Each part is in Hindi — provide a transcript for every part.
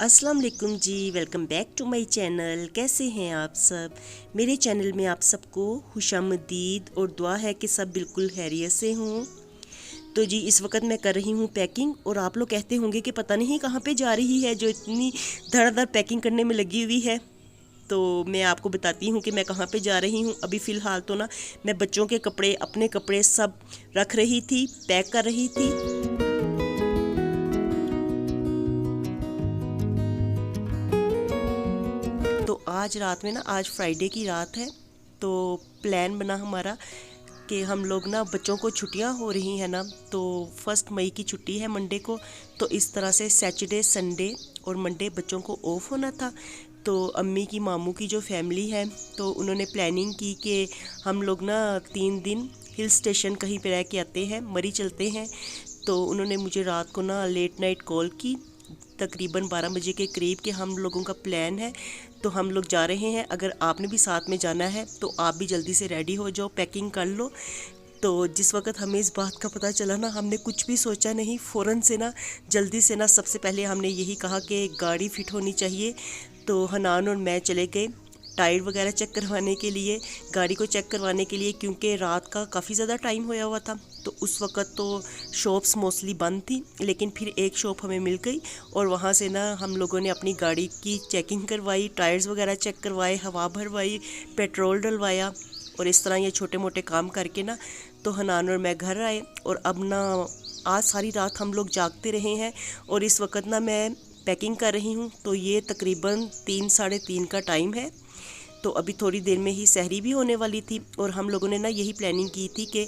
अस्सलाम वालेकुम जी, welcome back to my channel. कैसे हैं आप सब? मेरे चैनल में आप सबको खुशामदीद और दुआ है कि सब बिल्कुल खैरियत से हों। तो जी इस वक्त मैं कर रही हूँ पैकिंग, और आप लोग कहते होंगे कि पता नहीं कहाँ पे जा रही है जो इतनी धड़ाधड़ पैकिंग करने में लगी हुई है। तो मैं आपको बताती हूँ कि मैं कहाँ पे जा रही हूँ। अभी फ़िलहाल तो ना मैं बच्चों के कपड़े, अपने कपड़े सब रख रही थी, पैक कर रही थी। तो आज रात में ना, आज फ्राइडे की रात है, तो प्लान बना हमारा कि हम लोग ना, बच्चों को छुट्टियां हो रही हैं ना, तो 1 मई की छुट्टी है मंडे को, तो इस तरह से सैटरडे, संडे और मंडे बच्चों को ऑफ होना था। तो अम्मी की, मामू की जो फैमिली है, तो उन्होंने प्लानिंग की कि हम लोग ना 3 दिन हिल स्टेशन कहीं पे रह के आते हैं, मरी चलते हैं। तो उन्होंने मुझे रात को ना लेट नाइट कॉल की, तकरीबन 12 बजे के करीब, कि हम लोगों का प्लान है, तो हम लोग जा रहे हैं। अगर आपने भी साथ में जाना है तो आप भी जल्दी से रेडी हो जाओ, पैकिंग कर लो। तो जिस वक्त हमें इस बात का पता चला ना, हमने कुछ भी सोचा नहीं, फ़ौरन से ना, जल्दी से ना, सबसे पहले हमने यही कहा कि गाड़ी फ़िट होनी चाहिए। तो हनान और मैं चले गए टायर वगैरह चेक करवाने के लिए, गाड़ी को चेक करवाने के लिए, क्योंकि रात का काफ़ी ज़्यादा टाइम होया हुआ था। तो उस वक़्त तो शॉप्स मोस्टली बंद थी, लेकिन फिर एक शॉप हमें मिल गई, और वहाँ से ना हम लोगों ने अपनी गाड़ी की चेकिंग करवाई, टायर्स वगैरह चेक करवाए, हवा भरवाई, पेट्रोल डलवाया, और इस तरह ये छोटे मोटे काम करके ना, तो हनान और मैं घर आए। और अब ना आज सारी रात हम लोग जागते रहे हैं, और इस वक्त ना मैं पैकिंग कर रही हूँ। तो ये तकरीबन 3 साढ़े 3 का टाइम है। तो अभी थोड़ी देर में ही सहरी भी होने वाली थी, और हम लोगों ने ना यही प्लानिंग की थी कि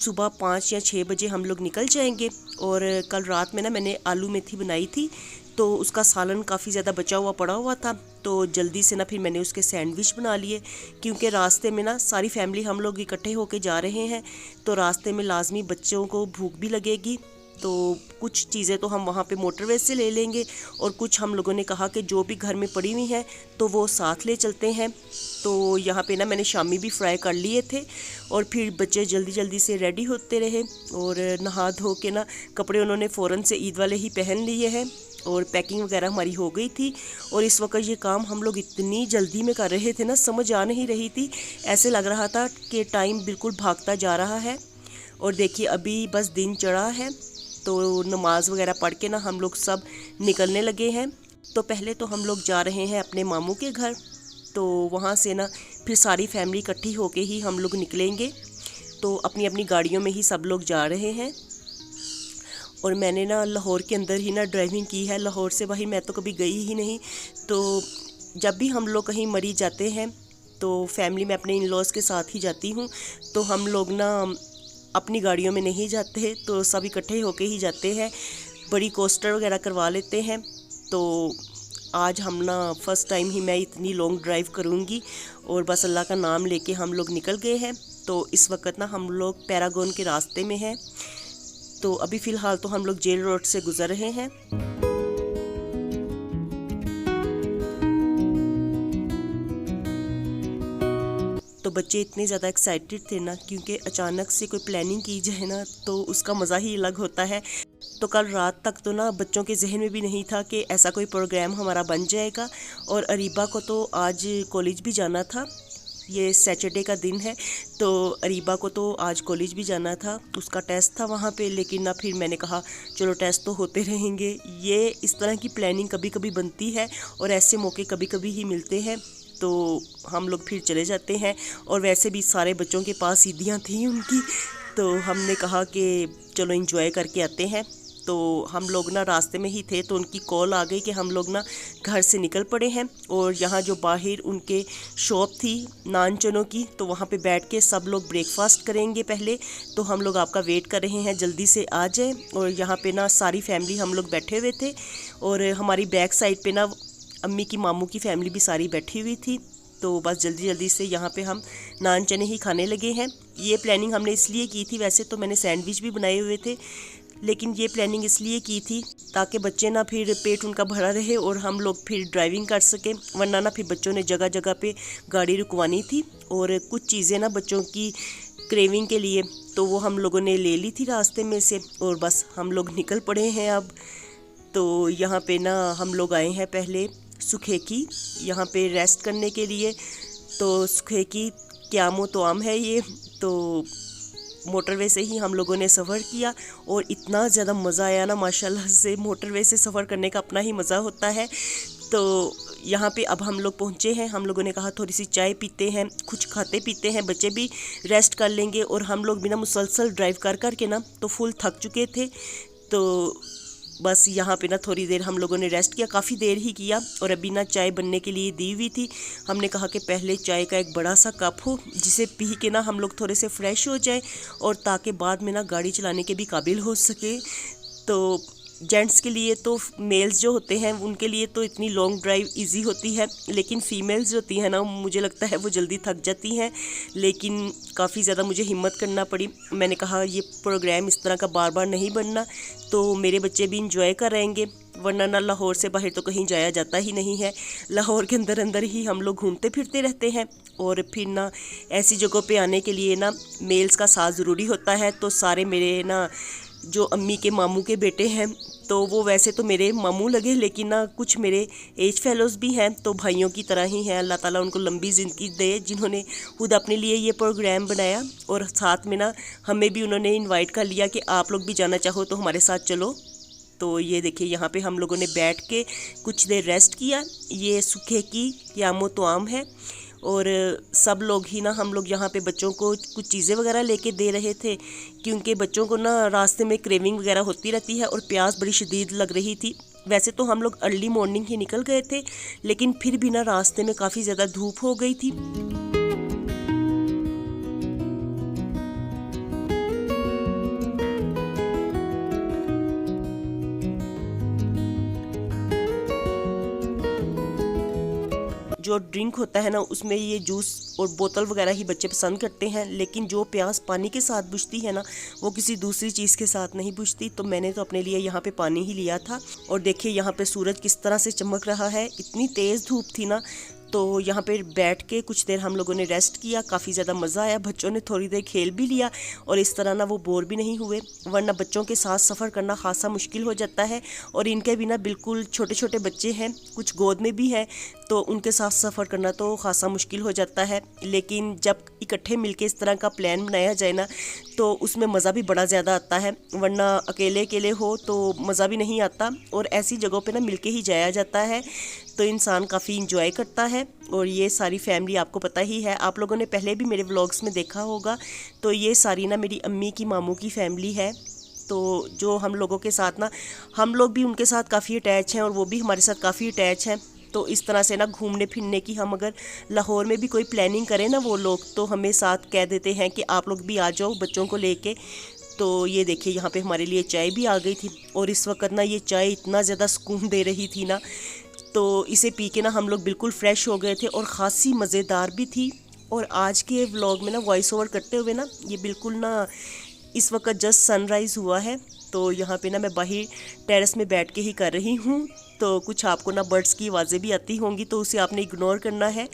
सुबह 5 या 6 बजे हम लोग निकल जाएंगे। और कल रात में ना मैंने आलू मेथी बनाई थी, तो उसका सालन काफ़ी ज़्यादा बचा हुआ पड़ा हुआ था, तो जल्दी से ना फिर मैंने उसके सैंडविच बना लिए, क्योंकि रास्ते में ना सारी फैमिली हम लोग इकट्ठे होके जा रहे हैं, तो रास्ते में लाजमी बच्चों को भूख भी लगेगी। तो कुछ चीज़ें तो हम वहाँ पे मोटरवे से ले लेंगे, और कुछ हम लोगों ने कहा कि जो भी घर में पड़ी हुई हैं तो वो साथ ले चलते हैं। तो यहाँ पे ना मैंने शामी भी फ्राई कर लिए थे, और फिर बच्चे जल्दी जल्दी से रेडी होते रहे, और नहा धो के ना कपड़े उन्होंने फ़ौरन से ईद वाले ही पहन लिए हैं, और पैकिंग वगैरह हमारी हो गई थी। और इस वक्त ये काम हम लोग इतनी जल्दी में कर रहे थे ना, समझ आ नहीं रही थी, ऐसे लग रहा था कि टाइम बिल्कुल भागता जा रहा है। और देखिए अभी बस दिन चढ़ा है, तो नमाज वगैरह पढ़ के ना हम लोग सब निकलने लगे हैं। तो पहले तो हम लोग जा रहे हैं अपने मामू के घर, तो वहाँ से ना फिर सारी फैमिली इकट्ठी होके ही हम लोग निकलेंगे। तो अपनी अपनी गाड़ियों में ही सब लोग जा रहे हैं। और मैंने ना लाहौर के अंदर ही ना ड्राइविंग की है, लाहौर से बाहर मैं तो कभी गई ही नहीं। तो जब भी हम लोग कहीं मरी जाते हैं, तो फैमिली में अपने इन लॉज के साथ ही जाती हूँ। तो हम लोग ना अपनी गाड़ियों में नहीं जाते, तो सब इकट्ठे होके ही जाते हैं, बड़ी कोस्टर वगैरह करवा लेते हैं। तो आज हम ना फ़र्स्ट टाइम ही मैं इतनी लॉन्ग ड्राइव करूँगी, और बस अल्लाह का नाम लेके हम लोग निकल गए हैं। तो इस वक्त ना हम लोग पैरागॉन के रास्ते में हैं। तो अभी फ़िलहाल तो हम लोग जेल रोड से गुज़र रहे हैं। तो बच्चे इतने ज़्यादा एक्साइटेड थे ना, क्योंकि अचानक से कोई प्लानिंग की जाए ना, तो उसका मज़ा ही अलग होता है। तो कल रात तक तो ना बच्चों के जहन में भी नहीं था कि ऐसा कोई प्रोग्राम हमारा बन जाएगा। और अरीबा को तो आज कॉलेज भी जाना था, ये सैटरडे का दिन है, तो अरीबा को तो आज कॉलेज भी जाना था, उसका टेस्ट था वहाँ पे। लेकिन ना फिर मैंने कहा चलो टेस्ट तो होते रहेंगे, ये इस तरह की प्लानिंग कभी कभी बनती है, और ऐसे मौके कभी कभी ही मिलते हैं। तो हम लोग फिर चले जाते हैं, और वैसे भी सारे बच्चों के पास ईदियाँ थी उनकी, तो हमने कहा कि चलो एंजॉय करके आते हैं। तो हम लोग ना रास्ते में ही थे, तो उनकी कॉल आ गई कि हम लोग ना घर से निकल पड़े हैं, और यहाँ जो बाहर उनके शॉप थी नान चनों की, तो वहाँ पे बैठ के सब लोग ब्रेकफास्ट करेंगे पहले। तो हम लोग आपका वेट कर रहे हैं, जल्दी से आ जाए। और यहाँ पे ना सारी फैमिली हम लोग बैठे हुए थे, और हमारी बैक साइड पे ना अम्मी की, मामू की फैमिली भी सारी बैठी हुई थी। तो बस जल्दी जल्दी से यहाँ पे हम नान चने ही खाने लगे हैं। ये प्लानिंग हमने इसलिए की थी, वैसे तो मैंने सैंडविच भी बनाए हुए थे, लेकिन ये प्लानिंग इसलिए की थी ताकि बच्चे ना, फिर पेट उनका भरा रहे और हम लोग फिर ड्राइविंग कर सकें, वरना ना फिर बच्चों ने जगह जगह पे गाड़ी रुकवानी थी। और कुछ चीज़ें ना बच्चों की क्रेविंग के लिए, तो वो हम लोगों ने ले ली थी रास्ते में से, और बस हम लोग निकल पड़े हैं अब। तो यहाँ पे ना हम लोग आए हैं पहले सुखेकी यहाँ पे रेस्ट करने के लिए। तो सुखेकी क्यामो तोआम है ये। तो मोटरवे से ही हम लोगों ने सफ़र किया और इतना ज़्यादा मज़ा आया ना, माशाल्लाह से मोटरवे से सफ़र करने का अपना ही मज़ा होता है। तो यहाँ पे अब हम लोग पहुँचे हैं। हम लोगों ने कहा थोड़ी सी चाय पीते हैं, कुछ खाते पीते हैं, बच्चे भी रेस्ट कर लेंगे। और हम लोग बिना मुसलसल ड्राइव कर कर के ना तो फुल थक चुके थे। तो बस यहाँ पे ना थोड़ी देर हम लोगों ने रेस्ट किया, काफ़ी देर ही किया। और अभी ना चाय बनने के लिए दी हुई थी। हमने कहा कि पहले चाय का एक बड़ा सा कप हो जिसे पी के ना हम लोग थोड़े से फ्रेश हो जाए और ताकि बाद में ना गाड़ी चलाने के भी काबिल हो सके। तो जेंट्स के लिए तो मेल्स जो होते हैं उनके लिए तो इतनी लॉन्ग ड्राइव इजी होती है, लेकिन फ़ीमेल्स जो होती हैं ना मुझे लगता है वो जल्दी थक जाती हैं। लेकिन काफ़ी ज़्यादा मुझे हिम्मत करना पड़ी। मैंने कहा ये प्रोग्राम इस तरह का बार बार नहीं बनना, तो मेरे बच्चे भी इंजॉय करेंगे, वरना ना लाहौर से बाहर तो कहीं जाया जाता ही नहीं है। लाहौर के अंदर अंदर ही हम लोग घूमते फिरते रहते हैं। और फिर ना ऐसी जगहों पे आने के लिए ना मेल्स का साथ ज़रूरी होता है। तो सारे मेरे ना जो अम्मी के मामू के बेटे हैं तो वो वैसे तो मेरे मामू लगे, लेकिन ना कुछ मेरे एज फेलोज़ भी हैं, तो भाइयों की तरह ही हैं। अल्लाह ताला उनको लंबी ज़िंदगी दे, जिन्होंने खुद अपने लिए ये प्रोग्राम बनाया। और साथ में ना हमें भी उन्होंने इनवाइट कर लिया कि आप लोग भी जाना चाहो तो हमारे साथ चलो। तो ये देखिए यहाँ पे हम लोगों ने बैठ के कुछ देर रेस्ट किया। ये सुखेकी क्यामो तोआम है। और सब लोग ही ना हम लोग यहाँ पे बच्चों को कुछ चीज़ें वगैरह लेके दे रहे थे, क्योंकि बच्चों को ना रास्ते में क्रेविंग वगैरह होती रहती है और प्यास बड़ी शदीद लग रही थी। वैसे तो हम लोग अर्ली मॉर्निंग ही निकल गए थे, लेकिन फिर भी ना रास्ते में काफ़ी ज़्यादा धूप हो गई थी। जो ड्रिंक होता है ना उसमें ये जूस और बोतल वगैरह ही बच्चे पसंद करते हैं, लेकिन जो प्यास पानी के साथ बुझती है ना वो किसी दूसरी चीज़ के साथ नहीं बुझती। तो मैंने तो अपने लिए यहाँ पे पानी ही लिया था। और देखिए यहाँ पे सूरज किस तरह से चमक रहा है, इतनी तेज़ धूप थी ना। तो यहाँ पे बैठ के कुछ देर हम लोगों ने रेस्ट किया, काफ़ी ज़्यादा मज़ा आया। बच्चों ने थोड़ी देर खेल भी लिया और इस तरह ना वो बोर भी नहीं हुए, वरना बच्चों के साथ सफ़र करना खासा मुश्किल हो जाता है। और इनके भी ना बिल्कुल छोटे छोटे बच्चे हैं, कुछ गोद में भी हैं, तो उनके साथ सफ़र करना तो खासा मुश्किल हो जाता है। लेकिन जब इकट्ठे मिलके इस तरह का प्लान बनाया जाए ना तो उसमें मज़ा भी बड़ा ज़्यादा आता है, वरना अकेले अकेले हो तो मज़ा भी नहीं आता। और ऐसी जगहों पे ना मिलके ही जाया जाता है तो इंसान काफ़ी इंजॉय करता है। और ये सारी फैमिली आपको पता ही है, आप लोगों ने पहले भी मेरे व्लॉग्स में देखा होगा। तो ये सारी ना मेरी अम्मी की मामू की फैमिली है। तो जो हम लोगों के साथ ना हम लोग भी उनके साथ काफ़ी अटैच हैं और वो भी हमारे साथ काफ़ी अटैच हैं। तो इस तरह से ना घूमने फिरने की हम अगर लाहौर में भी कोई प्लानिंग करें ना वो लोग, तो हमें साथ कह देते हैं कि आप लोग भी आ जाओ बच्चों को लेके। तो ये देखिए यहाँ पे हमारे लिए चाय भी आ गई थी। और इस वक्त ना ये चाय इतना ज़्यादा सुकून दे रही थी ना, तो इसे पी के ना हम लोग बिल्कुल फ्रेश हो गए थे और ख़ासी मज़ेदार भी थी। और आज के व्लॉग में ना वॉइस ओवर करते हुए ना ये बिल्कुल ना इस वक्त जस्ट सनराइज़ हुआ है। तो यहाँ पे ना मैं बाहर टेरेस में बैठ के ही कर रही हूँ। तो कुछ आपको ना बर्ड्स की आवाज़ें भी आती होंगी, तो उसे आपने इग्नोर करना है।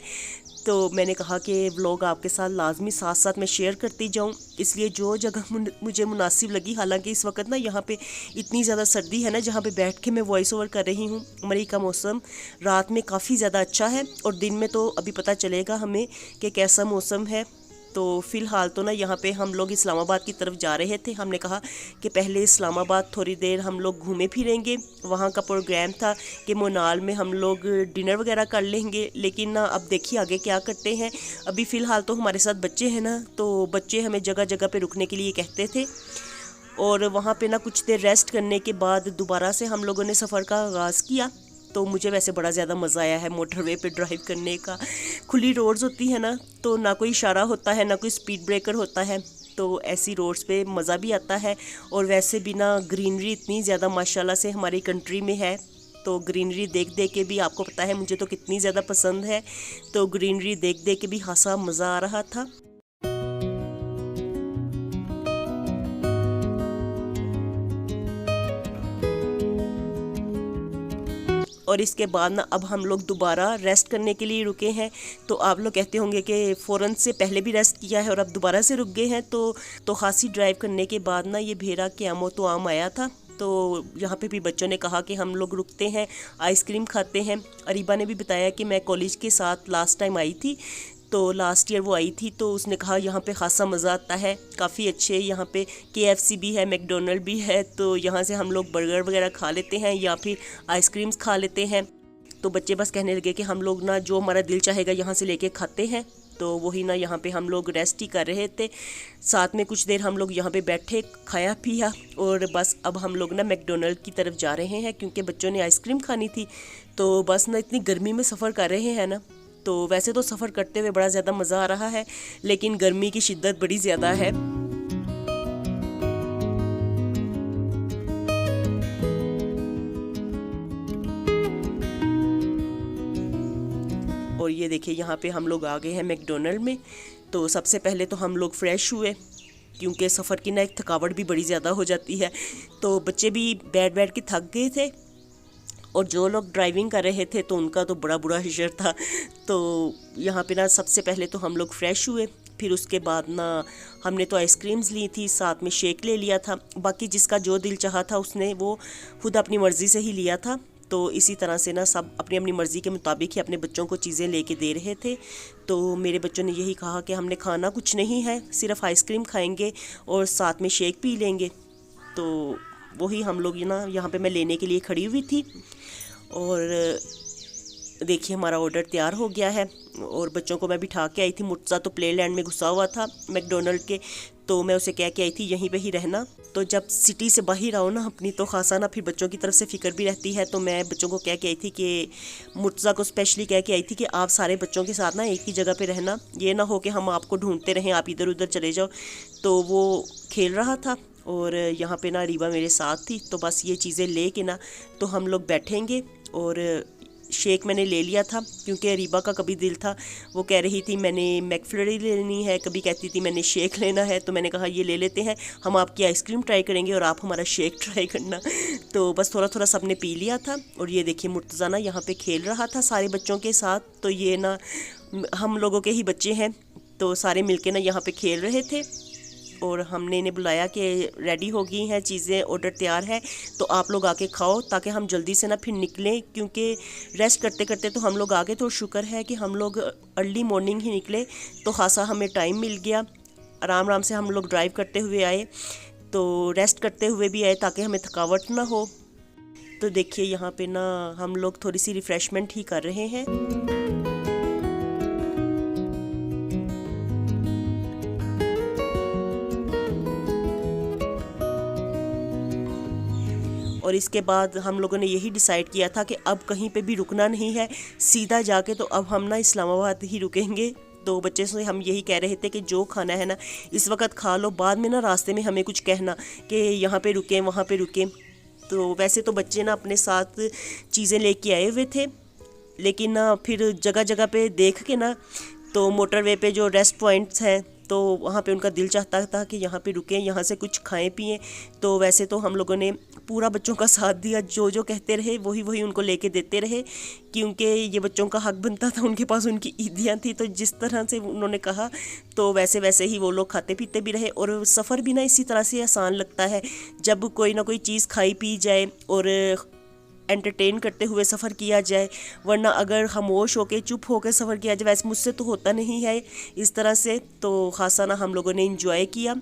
तो मैंने कहा कि व्लॉग आपके साथ लाजमी साथ साथ मैं शेयर करती जाऊं, इसलिए जो जगह मुझे मुनासिब लगी। हालांकि इस वक्त ना यहाँ पे इतनी ज़्यादा सर्दी है ना, जहाँ पे बैठ के मैं वॉइस ओवर कर रही हूँ। मई का मौसम रात में काफ़ी ज़्यादा अच्छा है और दिन में तो अभी पता चलेगा हमें कि कैसा मौसम है। तो फ़िलहाल तो ना यहाँ पे हम लोग इस्लामाबाद की तरफ जा रहे थे। हमने कहा कि पहले इस्लामाबाद थोड़ी देर हम लोग घूमे फिरेंगे। वहाँ का प्रोग्राम था कि मोनाल में हम लोग डिनर वगैरह कर लेंगे, लेकिन ना अब देखिए आगे क्या करते हैं। अभी फ़िलहाल तो हमारे साथ बच्चे हैं ना, तो बच्चे हमें जगह जगह पे रुकने के लिए कहते थे। और वहाँ पे ना कुछ देर रेस्ट करने के बाद दोबारा से हम लोगों ने सफ़र का आगाज़ किया। तो मुझे वैसे बड़ा ज़्यादा मज़ा आया है मोटरवे पे ड्राइव करने का। खुली रोड्स होती है ना, तो ना कोई इशारा होता है ना कोई स्पीड ब्रेकर होता है, तो ऐसी रोड्स पे मज़ा भी आता है। और वैसे भी ना ग्रीनरी इतनी ज़्यादा माशाल्लाह से हमारी कंट्री में है, तो ग्रीनरी देख देख के भी आपको पता है मुझे तो कितनी ज़्यादा पसंद है। तो ग्रीनरी देख देख के भी खासा मज़ा आ रहा था। और इसके बाद ना अब हम लोग दोबारा रेस्ट करने के लिए रुके हैं। तो आप लोग कहते होंगे कि फ़ौरन से पहले भी रेस्ट किया है और अब दोबारा से रुक गए हैं। तो खासी ड्राइव करने के बाद ना ये भेरा क्यामो तोआम आया था। तो यहाँ पे भी बच्चों ने कहा कि हम लोग रुकते हैं, आइसक्रीम खाते हैं। अरीबा ने भी बताया कि मैं कॉलेज के साथ लास्ट टाइम आई थी, तो लास्ट ईयर वो आई थी, तो उसने कहा यहाँ पे ख़ासा मज़ा आता है, काफ़ी अच्छे यहाँ पे KFC भी है, मैकडोनल्ड भी है, तो यहाँ से हम लोग बर्गर वगैरह खा लेते हैं या फिर आइसक्रीम्स खा लेते हैं। तो बच्चे बस कहने लगे कि हम लोग ना जो हमारा दिल चाहेगा यहाँ से लेके खाते हैं। तो वही ना यहाँ पे हम लोग रेस्ट ही कर रहे थे, साथ में कुछ देर हम लोग यहाँ पे बैठे, खाया पिया, और बस अब हम लोग ना मैकडोनल्ड की तरफ जा रहे हैं क्योंकि बच्चों ने आइसक्रीम खानी थी। तो बस ना इतनी गर्मी में सफ़र कर रहे हैं ना, तो वैसे तो सफ़र करते हुए बड़ा ज़्यादा मज़ा आ रहा है, लेकिन गर्मी की शिद्दत बड़ी ज़्यादा है। और ये देखिए यहाँ पे हम लोग आ गए हैं मैकडोनल्ड में। तो सबसे पहले तो हम लोग फ्रेश हुए क्योंकि सफ़र की ना एक थकावट भी बड़ी ज़्यादा हो जाती है, तो बच्चे भी बैठ बैठ के थक गए थे, और जो लोग ड्राइविंग कर रहे थे तो उनका तो बड़ा बुरा हिशर था। तो यहाँ पे ना सबसे पहले तो हम लोग फ्रेश हुए, फिर उसके बाद ना हमने तो आइसक्रीम्स ली थी, साथ में शेक ले लिया था। बाकी जिसका जो दिल चाहा था उसने वो खुद अपनी मर्ज़ी से ही लिया था। तो इसी तरह से ना सब अपनी अपनी मर्ज़ी के मुताबिक ही अपने बच्चों को चीज़ें लेके दे रहे थे। तो मेरे बच्चों ने यही कहा कि हमने खाना कुछ नहीं है, सिर्फ आइसक्रीम खाएंगे और साथ में शेक पी लेंगे। तो वही हम लोग ना यहाँ पे मैं लेने के लिए खड़ी हुई थी, और देखिए हमारा ऑर्डर तैयार हो गया है, और बच्चों को मैं बिठा के आई थी। मुर्तज़ा तो प्ले लैंड में घुसा हुआ था मैकडोनल्ड के, तो मैं उसे कह के आई थी यहीं पे ही रहना। तो जब सिटी से बाहर आओ ना अपनी, तो खासा ना फिर बच्चों की तरफ से फ़िक्र भी रहती है। तो मैं बच्चों को कह के आई थी कि मुर्तज़ा को स्पेशली कह के आई थी कि आप सारे बच्चों के साथ ना एक ही जगह पे रहना, ये ना हो कि हम आपको ढूंढते रहें, आप इधर उधर चले जाओ। तो वो खेल रहा था और यहाँ पे ना रीबा मेरे साथ थी, तो बस ये चीज़ें ले के ना तो हम लोग बैठेंगे। और शेक मैंने ले लिया था क्योंकि रीबा का कभी दिल था, वो कह रही थी मैंने मैकफ्लरी लेनी है, कभी कहती थी मैंने शेक लेना है। तो मैंने कहा ये ले लेते हैं, हम आपकी आइसक्रीम ट्राई करेंगे और आप हमारा शेक ट्राई करना। तो बस थोड़ा थोड़ा सबने पी लिया था। और ये देखिए मुर्तज़ा ना यहाँ पे खेल रहा था सारे बच्चों के साथ। तो ये ना हम लोगों के ही बच्चे हैं, तो सारे मिलके ना यहाँ पे खेल रहे थे, और हमने इन्हें बुलाया कि रेडी हो गई हैं चीज़ें, ऑर्डर तैयार है, तो आप लोग आके खाओ ताकि हम जल्दी से ना फिर निकलें, क्योंकि रेस्ट करते करते तो हम लोग आगे। तो शुक्र है कि हम लोग अर्ली मॉर्निंग ही निकले, तो खासा हमें टाइम मिल गया। आराम आराम से हम लोग ड्राइव करते हुए आए, तो रेस्ट करते हुए भी आए ताकि हमें थकावट ना हो। तो देखिए यहाँ पे ना हम लोग थोड़ी सी रिफ़्रेशमेंट ही कर रहे हैं। और इसके बाद हम लोगों ने यही डिसाइड किया था कि अब कहीं पे भी रुकना नहीं है, सीधा जाके तो अब हम ना इस्लामाबाद ही रुकेंगे। तो बच्चे से हम यही कह रहे थे कि जो खाना है ना इस वक्त खा लो, बाद में ना रास्ते में हमें कुछ कहना कि यहाँ पे रुकें वहाँ पे रुकें। तो वैसे तो बच्चे ना अपने साथ चीज़ें लेके आए हुए थे, लेकिन ना फिर जगह जगह पे देख के ना, तो मोटरवे पे जो रेस्ट पॉइंट्स हैं, तो वहाँ पे उनका दिल चाहता था कि यहाँ पे रुकें, यहाँ से कुछ खाएं पिएं। तो वैसे तो हम लोगों ने पूरा बच्चों का साथ दिया, जो जो कहते रहे वही वही उनको लेके देते रहे, क्योंकि ये बच्चों का हक बनता था, उनके पास उनकी ईदियाँ थी। तो जिस तरह से उन्होंने कहा तो वैसे वैसे ही वो लोग खाते पीते भी रहे। और सफ़र भी ना इसी तरह से आसान लगता है जब कोई ना कोई चीज़ खाई पी जाए और एंटरटेन करते हुए सफ़र किया जाए, वरना अगर खामोश होकर चुप होकर सफ़र किया जाए, वैसे मुझसे तो होता नहीं है इस तरह से। तो खासा ना हम लोगों ने इंजॉय किया।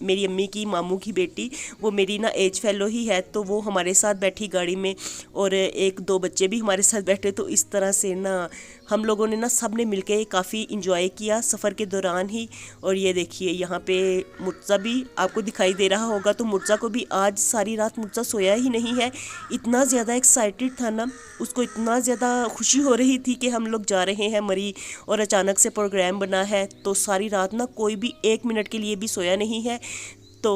मेरी अम्मी की मामू की बेटी, वो मेरी ना एज फेलो ही है, तो वो हमारे साथ बैठी गाड़ी में, और एक दो बच्चे भी हमारे साथ बैठे। तो इस तरह से ना हम लोगों ने ना सब ने मिल के काफ़ी इंजॉय किया सफ़र के दौरान ही। और ये देखिए यहाँ पे मुर्तज़ा भी आपको दिखाई दे रहा होगा, तो मुर्तज़ा को भी आज सारी रात मुर्तज़ा सोया ही नहीं है, इतना ज़्यादा एक्साइटेड था ना, उसको इतना ज़्यादा खुशी हो रही थी कि हम लोग जा रहे हैं मरी, और अचानक से प्रोग्राम बना है। तो सारी रात ना कोई भी 1 मिनट के लिए भी सोया नहीं है। तो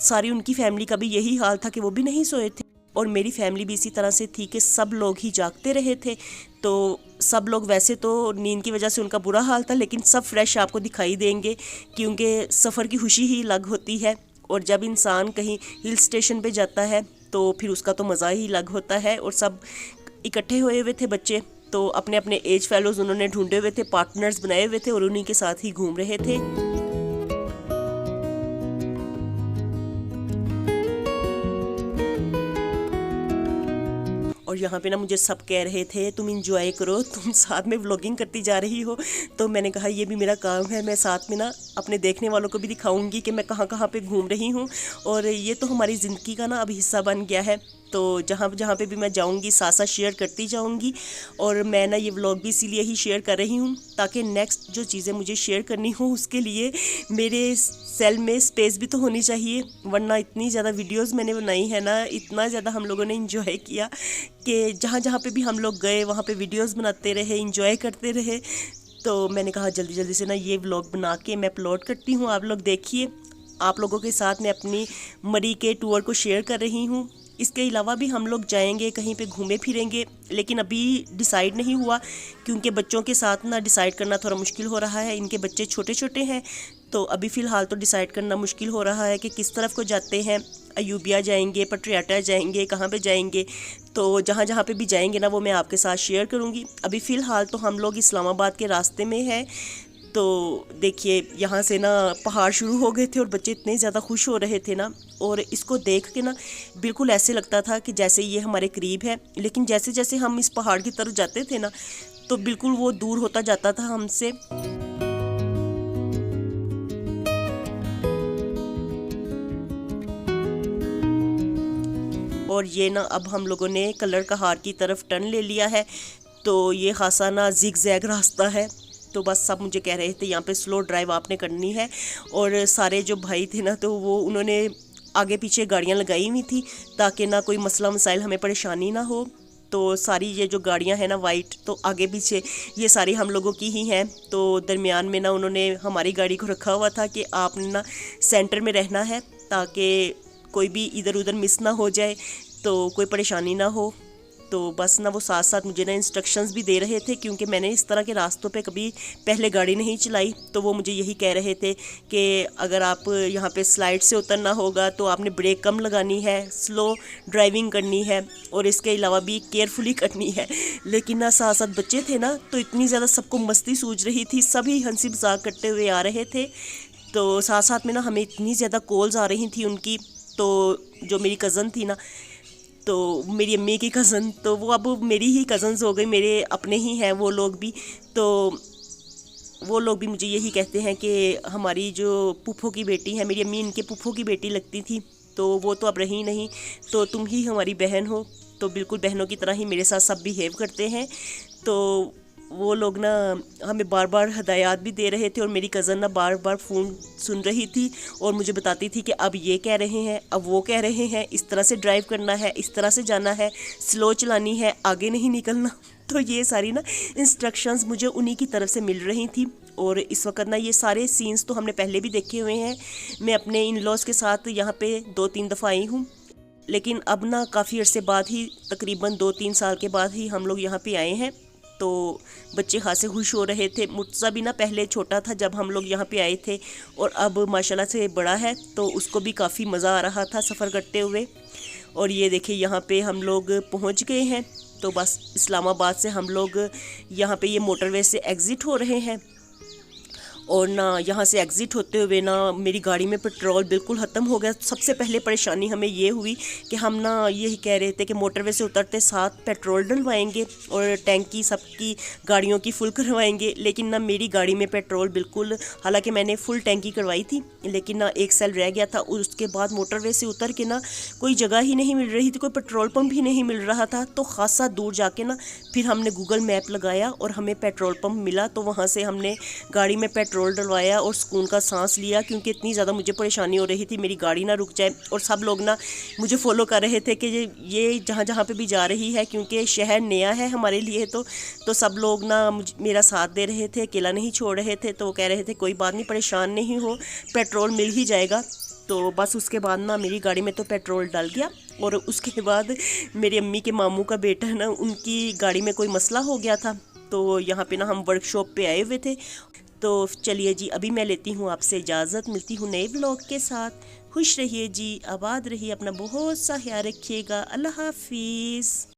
सारी उनकी फैमिली का भी यही हाल था कि वो भी नहीं सोए थे, और मेरी फैमिली भी इसी तरह से थी कि सब लोग ही जागते रहे थे। तो सब लोग, वैसे तो नींद की वजह से उनका बुरा हाल था, लेकिन सब फ्रेश आपको दिखाई देंगे, क्योंकि सफ़र की खुशी ही अलग होती है। और जब इंसान कहीं हिल स्टेशन पे जाता है तो फिर उसका तो मज़ा ही अलग होता है। और सब इकट्ठे हुए हुए थे बच्चे, तो अपने अपने एज फेलोज़ उन्होंने ढूंढे हुए थे, पार्टनर्स बनाए हुए थे, और उन्हीं के साथ ही घूम रहे थे। यहाँ पे ना मुझे सब कह रहे थे तुम इंजॉय करो, तुम साथ में व्लॉगिंग करती जा रही हो। तो मैंने कहा ये भी मेरा काम है, मैं साथ में ना अपने देखने वालों को भी दिखाऊंगी कि मैं कहाँ कहाँ पे घूम रही हूँ। और ये तो हमारी ज़िंदगी का ना अब हिस्सा बन गया है, तो जहाँ जहाँ पे भी मैं जाऊँगी साथ साथ शेयर करती जाऊँगी। और मैं ना ये व्लॉग भी इसीलिए ही शेयर कर रही हूँ ताकि नेक्स्ट जो चीज़ें मुझे शेयर करनी हो उसके लिए मेरे सेल में स्पेस भी तो होनी चाहिए। वरना इतनी ज़्यादा वीडियोस मैंने बनाई है ना, इतना ज़्यादा हम लोगों ने इंजॉय किया कि जहाँ जहाँ पे भी हम लोग गए वहाँ पे वीडियोस बनाते रहे, इंजॉय करते रहे। तो मैंने कहा जल्दी जल्दी से ना ये व्लॉग बना के मैं अपलोड करती हूँ, आप लोग देखिए। आप लोगों के साथ मैं अपनी मरी के टूर को शेयर कर रही हूँ। इसके अलावा भी हम लोग जाएंगे कहीं पे घूमे फिरेंगे, लेकिन अभी डिसाइड नहीं हुआ क्योंकि बच्चों के साथ ना डिसाइड करना थोड़ा मुश्किल हो रहा है। इनके बच्चे छोटे छोटे हैं, तो अभी फ़िलहाल तो डिसाइड करना मुश्किल हो रहा है कि किस तरफ को जाते हैं। अयूबिया जाएंगे, पटरियाटा जाएंगे, कहाँ पे जाएंगे। तो जहाँ जहाँ पे भी जाएंगे ना वो मैं आपके साथ शेयर करूँगी। अभी फ़िलहाल तो हम लोग इस्लामाबाद के रास्ते में हैं। तो देखिए यहाँ से ना पहाड़ शुरू हो गए थे और बच्चे इतने ज़्यादा खुश हो रहे थे ना, और इसको देख के ना बिल्कुल ऐसे लगता था कि जैसे ये हमारे करीब है। लेकिन जैसे जैसे हम इस पहाड़ की तरफ जाते थे ना तो बिल्कुल वो दूर होता जाता था हमसे। और ये ना अब हम लोगों ने कलर कहार की तरफ टर्न ले लिया है। तो ये खासा ना जिग जैग रास्ता है। तो बस सब मुझे कह रहे थे यहाँ पे स्लो ड्राइव आपने करनी है। और सारे जो भाई थे ना तो वो उन्होंने आगे पीछे गाड़ियाँ लगाई हुई थी ताकि ना कोई मसला मसाइल हमें परेशानी ना हो। तो सारी ये जो गाड़ियाँ हैं ना वाइट, तो आगे पीछे ये सारी हम लोगों की ही हैं। तो दरमियान में ना उन्होंने हमारी गाड़ी को रखा हुआ था कि आपने ना सेंटर में रहना है ताकि कोई भी इधर उधर मिस ना हो जाए, तो कोई परेशानी ना हो। तो बस ना वो साथ साथ मुझे ना इंस्ट्रक्शंस भी दे रहे थे क्योंकि मैंने इस तरह के रास्तों पे कभी पहले गाड़ी नहीं चलाई। तो वो मुझे यही कह रहे थे कि अगर आप यहाँ पे स्लाइड से उतरना होगा तो आपने ब्रेक कम लगानी है, स्लो ड्राइविंग करनी है और इसके अलावा भी केयरफुली करनी है। लेकिन ना साथ साथ बच्चे थे ना तो इतनी ज़्यादा सबको मस्ती सूझ रही थी, सभी हंसी मजाक करते हुए आ रहे थे। तो साथ साथ में ना हमें इतनी ज़्यादा कॉल्स आ रही थी उनकी। तो जो मेरी कज़न थी ना, तो मेरी अम्मी की कज़न, तो वो अब मेरी ही कज़न्स हो गई, मेरे अपने ही हैं वो लोग भी। तो वो लोग भी मुझे यही कहते हैं कि हमारी जो पुप्पो की बेटी है, मेरी अम्मी इनके पुप्पो की बेटी लगती थी, तो वो तो अब रही नहीं, तो तुम ही हमारी बहन हो। तो बिल्कुल बहनों की तरह ही मेरे साथ सब बिहेव करते हैं। तो वो लोग ना हमें बार बार हदायत भी दे रहे थे और मेरी कज़न ना बार बार फ़ोन सुन रही थी और मुझे बताती थी कि अब ये कह रहे हैं, अब वो कह रहे हैं, इस तरह से ड्राइव करना है, इस तरह से जाना है, स्लो चलानी है, आगे नहीं निकलना। तो ये सारी ना इंस्ट्रक्शंस मुझे उन्हीं की तरफ से मिल रही थी। और इस वक्त ना ये सारे सीन्स तो हमने पहले भी देखे हुए हैं। मैं अपने इन लॉज के साथ यहाँ पे 2-3 दफ़ा आई हूँ, लेकिन अब ना काफ़ी अरसे बाद ही, तकरीबन 2-3 साल के बाद ही हम लोग यहाँ पे आए हैं। तो बच्चे खासे खुश हो रहे थे। मुझसे भी ना पहले छोटा था जब हम लोग यहाँ पे आए थे, और अब माशाल्लाह से बड़ा है, तो उसको भी काफ़ी मज़ा आ रहा था सफ़र करते हुए। और ये देखिए यहाँ पे हम लोग पहुँच गए हैं। तो बस इस्लामाबाद से हम लोग यहाँ पे ये मोटरवे से एग्ज़िट हो रहे हैं। और ना यहाँ से एग्ज़िट होते हुए ना मेरी गाड़ी में पेट्रोल बिल्कुल ख़त्म हो गया। सबसे पहले परेशानी हमें ये हुई कि हम ना यही कह रहे थे कि मोटरवे से उतरते साथ पेट्रोल डलवाएंगे और टैंकी सबकी गाड़ियों की फुल करवाएंगे। लेकिन ना मेरी गाड़ी में पेट्रोल बिल्कुल, हालांकि मैंने फुल टैंकी करवाई थी, लेकिन ना एक सेल रह गया था। उसके बाद मोटरवे से उतर के ना कोई जगह ही नहीं मिल रही थी, कोई पेट्रोल पम्प भी नहीं मिल रहा था। तो खासा दूर जाके ना फिर हमने गूगल मैप लगाया और हमें पेट्रोल पम्प मिला। तो वहाँ से हमने गाड़ी में पेट्रोल डलवाया और सुकून का सांस लिया, क्योंकि इतनी ज़्यादा मुझे परेशानी हो रही थी मेरी गाड़ी ना रुक जाए। और सब लोग ना मुझे फॉलो कर रहे थे कि ये जहाँ जहाँ पे भी जा रही है, क्योंकि शहर नया है हमारे लिए। तो सब लोग ना मेरा साथ दे रहे थे, अकेला नहीं छोड़ रहे थे। तो वो कह रहे थे कोई बात नहीं, परेशान नहीं हो, पेट्रोल मिल ही जाएगा। तो बस उसके बाद ना मेरी गाड़ी में तो पेट्रोल डल गया। और उसके बाद मेरी अम्मी के मामू का बेटा ना, उनकी गाड़ी में कोई मसला हो गया था। तो यहाँ पे ना हम वर्कशॉप पे आए हुए थे। तो चलिए जी, अभी मैं लेती हूँ आपसे इजाज़त, मिलती हूँ नए व्लॉग के साथ। खुश रहिए जी, आबाद रहिए, अपना बहुत सा ख्याल रखिएगा। अल्लाह हाफिज़।